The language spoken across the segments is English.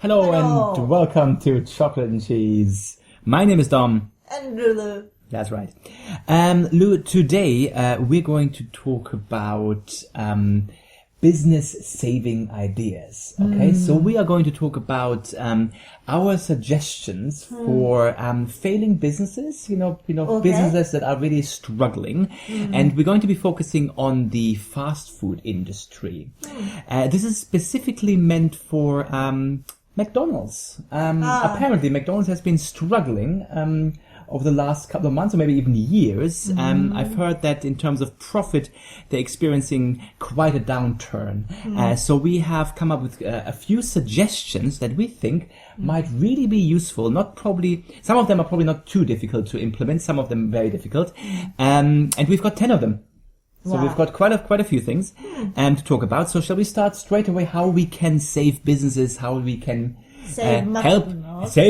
Hello Hello. and welcome to Chocolate and Cheese. My name is Dom. And Lulu. That's right. Lou, today we're going to talk about business saving ideas. Okay, so we are going to talk about our suggestions for failing businesses. Okay. Businesses that are really struggling, and we're going to be focusing on the fast food industry. This is specifically meant for McDonald's. Apparently, McDonald's has been struggling over the last couple of months or maybe even years. I've heard that in terms of profit, they're experiencing quite a downturn. So we have come up with a few suggestions that we think might really be useful. Some of them are probably not too difficult to implement, some of them very difficult. And we've got 10 of them. So Wow. we've got quite a few things to talk about. So shall we start straight away how we can save businesses, how we can Save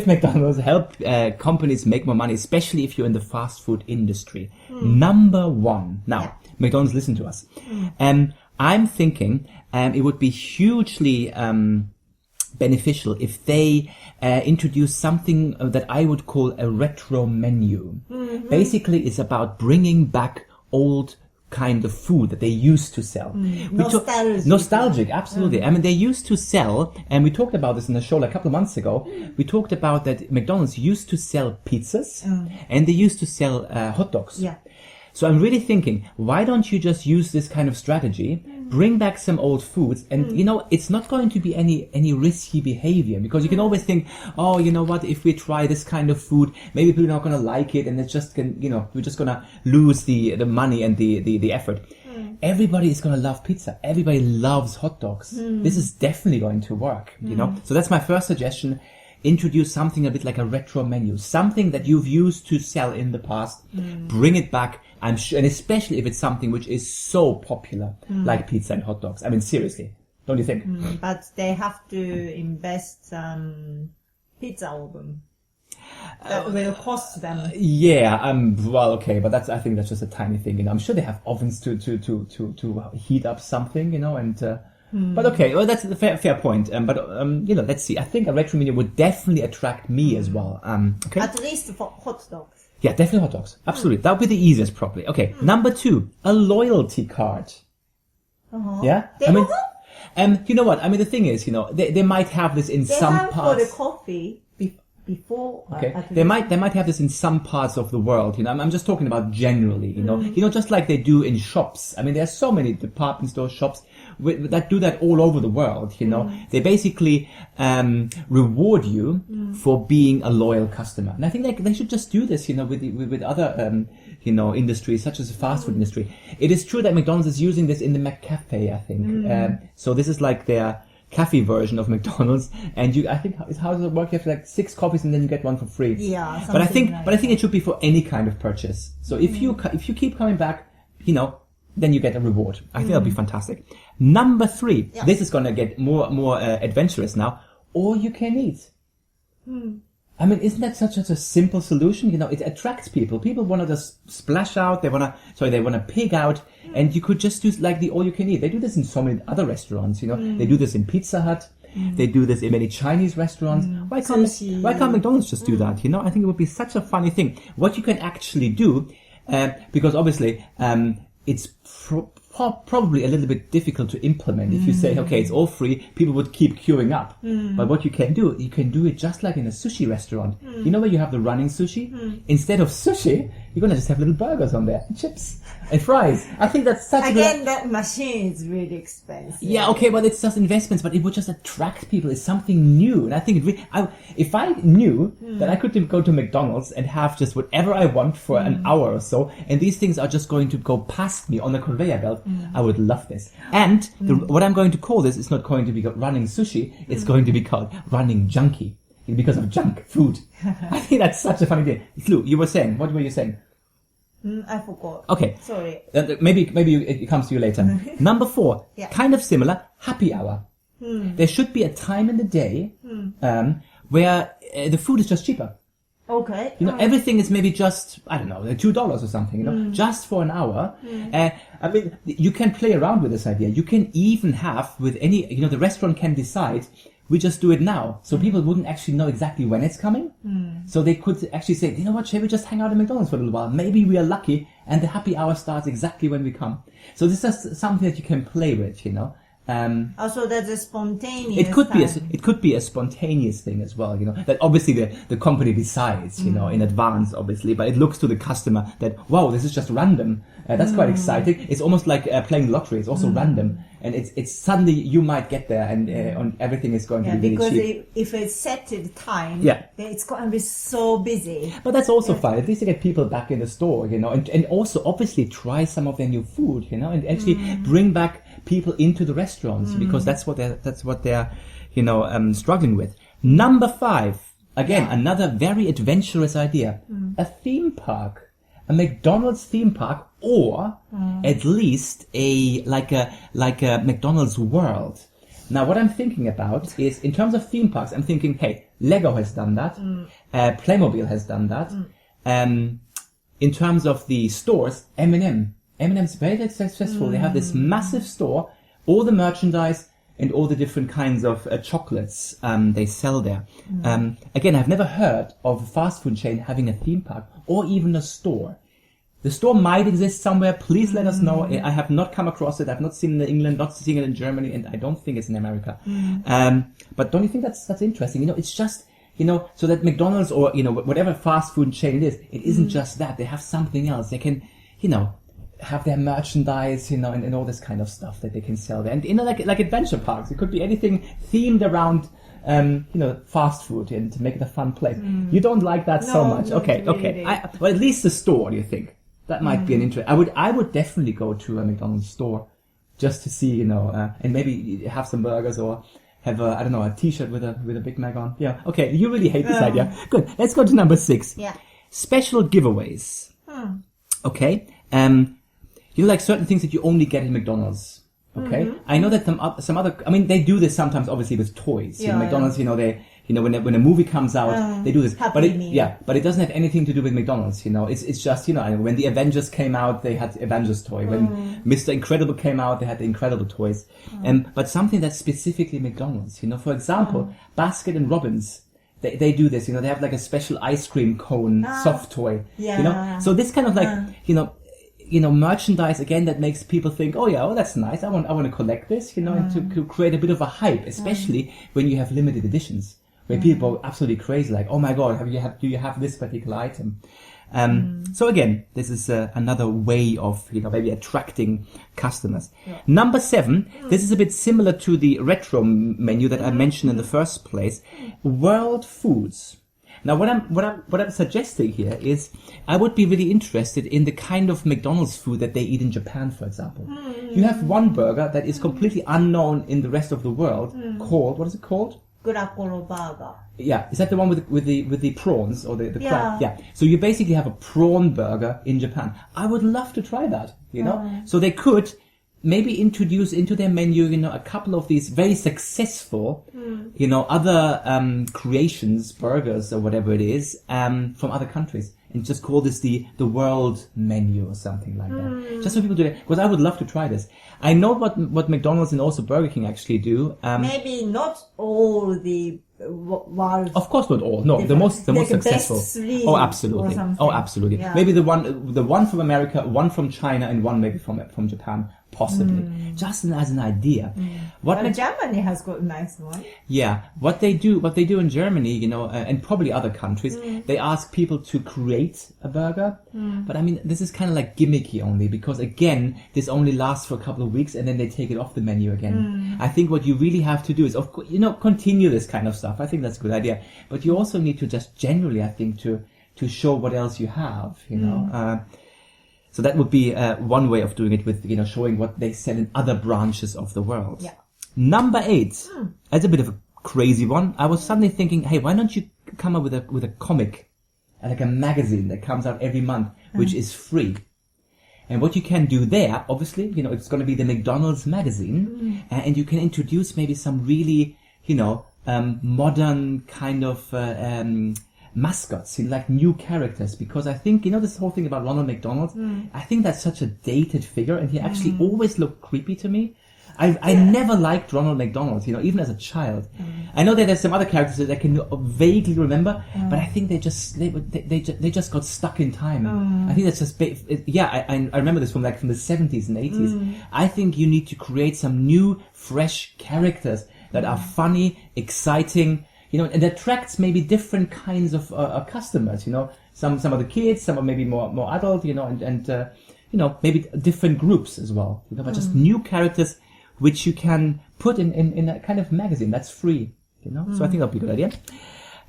McDonald's, help companies make more money, especially if you're in the fast food industry. Number one. Now, McDonald's, listen to us. I'm thinking it would be hugely beneficial if they introduce something that I would call a retro menu. Basically, it's about bringing back old kind of food that they used to sell. Nostalgic, absolutely. I mean, they used to sell, and we talked about this in the show like a couple of months ago, we talked about that McDonald's used to sell pizzas, and they used to sell hot dogs. Yeah. So I'm really thinking, why don't you just use this kind of strategy, bring back some old foods, and it's not going to be any risky behavior, because you can always think, oh, you know what, if we try this kind of food, maybe people are not going to like it, and it's just we're just going to lose the money and the effort. Everybody is going to love pizza. Everybody loves hot dogs. This is definitely going to work, So that's my first suggestion. Introduce something a bit like a retro menu, something that you've used to sell in the past, bring it back, I'm sure, and especially if it's something which is so popular, like pizza and hot dogs. I mean, seriously, don't you think? But they have to invest pizza oven. That will cost them. Yeah, well, okay, but I think that's just a tiny thing, I'm sure they have ovens to heat up something, and. But okay, well, that's a fair point. Let's see. I think a retro menu would definitely attract me as well. Okay. At least for hot dogs. Yeah, definitely hot dogs. Absolutely. That would be the easiest, probably. Okay. Number 2, a loyalty card. Yeah? You know what? I mean, the thing is, they might have this in some have parts. for the coffee before. Okay. They might have this in some parts of the world, I'm just talking about generally, just like they do in shops. I mean, there are so many department store shops that do that all over the world, They basically reward you for being a loyal customer. And I think they should just do this, with other industries such as the fast food industry. It is true that McDonald's is using this in the McCafe, I think. So this is like their cafe version of McDonald's, and I think how does it work? You have like 6 coffees and then you get one for free. Yeah, but I think it should be for any kind of purchase. So if you keep coming back, then you get a reward. I think that'll be fantastic. Number 3, this is going to get more adventurous now. All you can eat. I mean, isn't that such a simple solution? It attracts people. People want to just splash out. They want to pig out. And you could just do like the all you can eat. They do this in so many other restaurants, They do this in Pizza Hut. They do this in many Chinese restaurants. Why can't McDonald's just do that? I think it would be such a funny thing. What you can actually do, because obviously, it's probably a little bit difficult to implement. If you say, okay, it's all free, people would keep queuing up. But what you can do it just like in a sushi restaurant. Where you have the running sushi? Instead of sushi, you're going to just have little burgers on there, and chips, and fries. I think that's such that machine is really expensive. Yeah, okay, but it's just investments, but it would just attract people. It's something new. And I think if I knew that I could go to McDonald's and have just whatever I want for an hour or so, and these things are just going to go past me on the conveyor belt, I would love this. And what I'm going to call this is not going to be running sushi, it's going to be called running junkie, because of junk food. I think that's such a funny thing. Lou, what were you saying? I forgot. Okay. Sorry. Maybe it comes to you later. Number 4, kind of similar, happy hour. There should be a time in the day where the food is just cheaper. Okay. Everything is maybe just, I don't know, $2 or something, just for an hour. I mean, you can play around with this idea. You can even have with any, the restaurant can decide we just do it now. So people wouldn't actually know exactly when it's coming. So they could actually say, you know what, shall we just hang out at McDonald's for a little while? Maybe we are lucky and the happy hour starts exactly when we come. So this is something that you can play with, you know. Also, that's a spontaneous. It could be a spontaneous thing as well, you know. That obviously the company decides, you know, in advance, obviously, but it looks to the customer that wow, this is just random. That's quite exciting. It's almost like playing the lottery. It's also random, and it's suddenly you might get there, and everything is going to be really cheap. Because if it's set to the time, then it's going to be so busy. But that's also fun. At least you get people back in the store, you know, and also obviously try some of their new food, you know, and actually bring back people into the restaurants because that's what they're you know, struggling with. Number 5, again, another very adventurous idea: a theme park, a McDonald's theme park, or at least a McDonald's world. Now, what I'm thinking about is, in terms of theme parks, I'm thinking, hey, Lego has done that, Playmobil has done that. In terms of the stores, M&M's very successful. They have this massive store, all the merchandise and all the different kinds of chocolates they sell there. Again, I've never heard of a fast food chain having a theme park or even a store. The store might exist somewhere. Please let us know. I have not come across it. I've not seen it in England, not seen it in Germany, and I don't think it's in America. But don't you think that's interesting? You know, it's just, you know, so that McDonald's or, you know, whatever fast food chain it isn't just that. They have something else. They can, you know, have their merchandise, you know, and all this kind of stuff that they can sell there. And, you know, like adventure parks. It could be anything themed around, you know, fast food, and to make it a fun place. You don't like that so much. Okay. Really. Well, at least the store, do you think? That might be an interest. I would definitely go to a McDonald's store just to see, you know, and maybe have some burgers or have a T-shirt with a Big Mac on. Yeah. Okay. You really hate this idea. Good. Let's go to number 6. Yeah. Special giveaways. Okay. You know, like certain things that you only get in McDonald's. Okay. I know that some other. I mean, they do this sometimes, obviously, with toys. You know, McDonald's. You know, they. You know, when a movie comes out, they do this. But it doesn't have anything to do with McDonald's, you know. It's just, you know, when the Avengers came out, they had Avengers toy. When Mr. Incredible came out, they had the Incredible toys. But something that's specifically McDonald's, you know. For example, Baskin and Robbins, they do this, you know. They have like a special ice cream cone soft toy, you know. So this kind of like, you know, merchandise again that makes people think, oh, that's nice. I want to collect this, you know, and to create a bit of a hype, especially when you have limited editions. Where people are absolutely crazy, like, oh my god, do you have this particular item? So again, this is another way of, you know, maybe attracting customers. Number 7, this is a bit similar to the retro menu that I mentioned in the first place. World foods. Now, what I'm suggesting here is, I would be really interested in the kind of McDonald's food that they eat in Japan, for example. You have one burger that is completely unknown in the rest of the world, called, what is it called? Grakoro burger. Yeah, is that the one with the prawns or the crab? Yeah. So you basically have a prawn burger in Japan. I would love to try that, you know. So they could maybe introduce into their menu, you know, a couple of these very successful, you know, other creations, burgers or whatever it is, from other countries, and just call this the world menu or something like that. Just so people do it, because I would love to try this. I know what McDonald's and also Burger King actually do. Maybe not all the world. Of course not all. No, the most successful. Best 3 oh, absolutely. Oh, absolutely. Yeah. Maybe the one from America, one from China, and one maybe from Japan, possibly. Just as an idea. But Germany has got a nice one. Yeah, what they do in Germany, you know, and probably other countries, they ask people to create a burger. But I mean, this is kind of like gimmicky only, because again, this only lasts for a couple of weeks and then they take it off the menu again. I think what you really have to do is, of course, you know, continue this kind of stuff. I think that's a good idea. But you also need to just generally, I think, to show what else you have, you know. So that would be one way of doing it, with, you know, showing what they sell in other branches of the world. Yeah. Number 8. That's a bit of a crazy one. I was suddenly thinking, hey, why don't you come up with a comic, like a magazine that comes out every month, which is free. And what you can do there, obviously, you know, it's going to be the McDonald's magazine, and you can introduce maybe some really, you know, modern kind of mascots, you know, like new characters, because I think, you know, this whole thing about Ronald McDonald, I think that's such a dated figure, and he actually always looked creepy to me. I never liked Ronald McDonald, even as a child. I know that there's some other characters that I can vaguely remember, but I think they just got stuck in time. I think that's just, I remember this from the 70s and 80s. I think you need to create some new, fresh characters that are funny, exciting, and attracts maybe different kinds of customers, Some of the kids, some are maybe more adult, and maybe different groups as well, but just new characters which you can put in a kind of magazine that's free, So I think that'll be a good idea.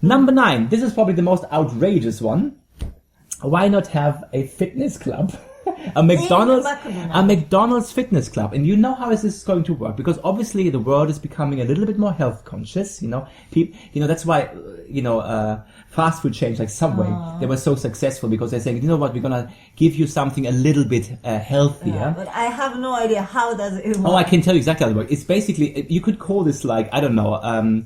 Number 9, this is probably the most outrageous one. Why not have a fitness club? A McDonald's fitness club. And you know how is this going to work? Because obviously the world is becoming a little bit more health conscious, People, that's why, fast food chains like Subway, they were so successful because they're saying, you know what, we're gonna give you something a little bit healthier. Yeah, but I have no idea how does it work. Oh, I can tell you exactly how it works. It's basically, you could call this like, I don't know,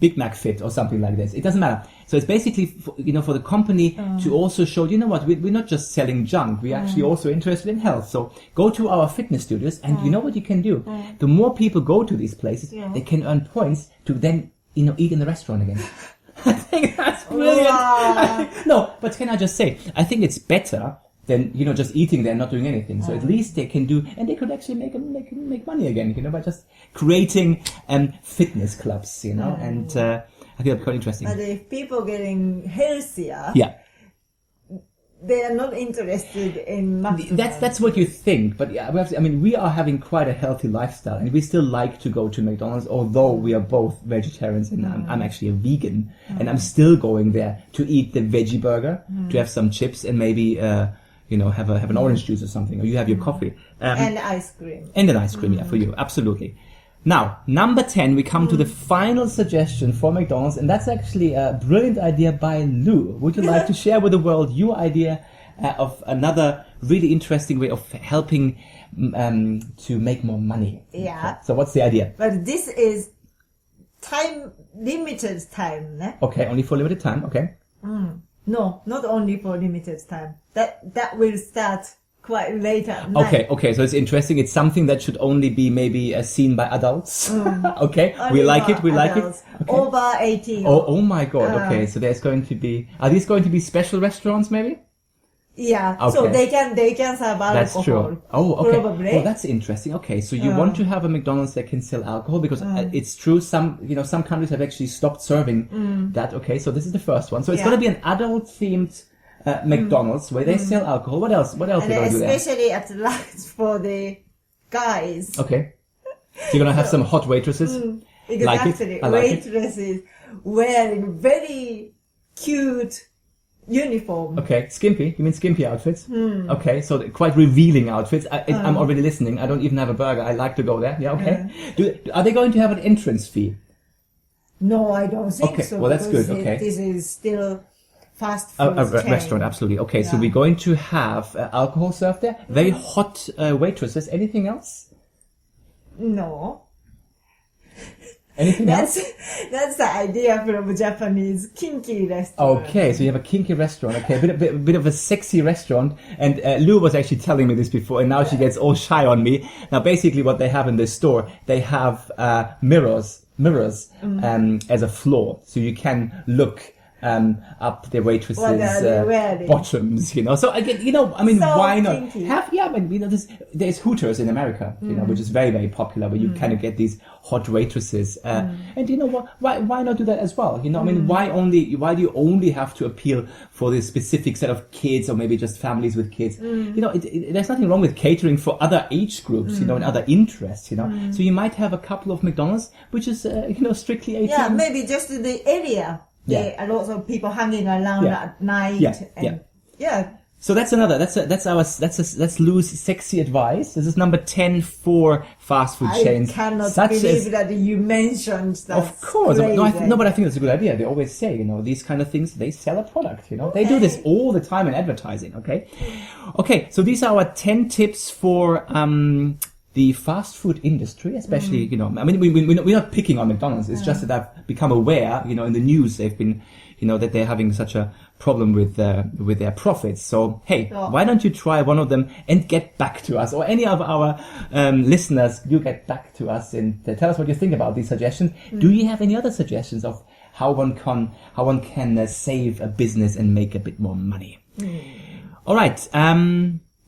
Big Mac Fit or something like this. It doesn't matter. So it's basically, for the company to also show, you know what, we're not just selling junk. We're actually also interested in health. So go to our fitness studios and you know what you can do? The more people go to these places, they can earn points to then, eat in the restaurant again. I think that's brilliant. Wow. No, but can I just say, I think it's better than, just eating there and not doing anything. So at least they can do, and they could actually make money again, by just creating fitness clubs, and I think that's quite interesting. But if people getting healthier, they are not interested in McDonald's. That's what you think, but we are having quite a healthy lifestyle, and we still like to go to McDonald's, although we are both vegetarians, and I'm actually a vegan, and I'm still going there to eat the veggie burger, to have some chips, and maybe have an orange juice or something, or you have your coffee and ice cream, for you, absolutely. Now, number 10, we come to the final suggestion for McDonald's, and that's actually a brilliant idea by Lou. Would you like to share with the world your idea of another really interesting way of helping to make more money? Yeah. So what's the idea? But this is limited time, ne? Okay, only for limited time, okay. No, not only for limited time. That will start quite late at night. Okay, so it's interesting. It's something that should only be maybe seen by adults. Okay, we like it. Okay. Over 18. Oh my God. Okay, so there's going to be. Are these going to be special restaurants, maybe? Yeah. Okay. So they can serve alcohol. That's true. Oh, okay. Probably. Oh, that's interesting. Okay, so you want to have a McDonald's that can sell alcohol because it's true. Some countries have actually stopped serving that. Okay, so this is the first one. So it's going to be an adult themed. McDonald's where they sell alcohol. What else? What else are you going to do there? Especially at lunch for the guys. Okay. So you're going to have some hot waitresses? Exactly. Waitresses wearing very cute uniform. Okay. Skimpy? You mean skimpy outfits? Okay. So quite revealing outfits. I'm already listening. I don't even have a burger. I like to go there. Yeah. Okay. Are they going to have an entrance fee? No, I don't think so. Well, that's good. Okay. This is still fast food a restaurant, absolutely. Okay, so we're going to have alcohol served there. Very hot waitresses. Anything else? No. Anything else? That's the idea from Japanese kinky restaurant. Okay, so you have a kinky restaurant. Okay, a bit of a sexy restaurant. And Lou was actually telling me this before, and now she gets all shy on me. Now, basically, what they have in this store, they have mirrors as a floor, so you can look. Up the waitresses' bottoms, So again, so why not kinky. There's Hooters in America, which is very, very popular, where you kind of get these hot waitresses, and you know what? Why not do that as well? Why do you only have to appeal for this specific set of kids, or maybe just families with kids? There's nothing wrong with catering for other age groups, and other interests, So you might have a couple of McDonald's, which is, strictly 18. Yeah, maybe just the area. There are lots of people hanging around at night. So that's another. That's Lou's sexy advice. This is number 10 for fast food chains. I cannot believe that you mentioned that. Of course, but I think that's a good idea. They always say, these kind of things, they sell a product. They do this all the time in advertising. Okay. So these are our 10 tips for the fast food industry, especially, you know, I mean, we're not picking on McDonald's. It's just that I've become aware, you know, in the news they've been, you know, that they're having such a problem with their profits. So, hey, why don't you try one of them and get back to us, or any of our listeners, you get back to us and tell us what you think about these suggestions. Do you have any other suggestions of how one can save a business and make a bit more money? All right.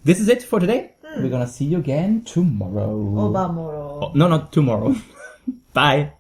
This is it for today. We're gonna see you again tomorrow. Obamoro. Oh, no, not tomorrow. Bye.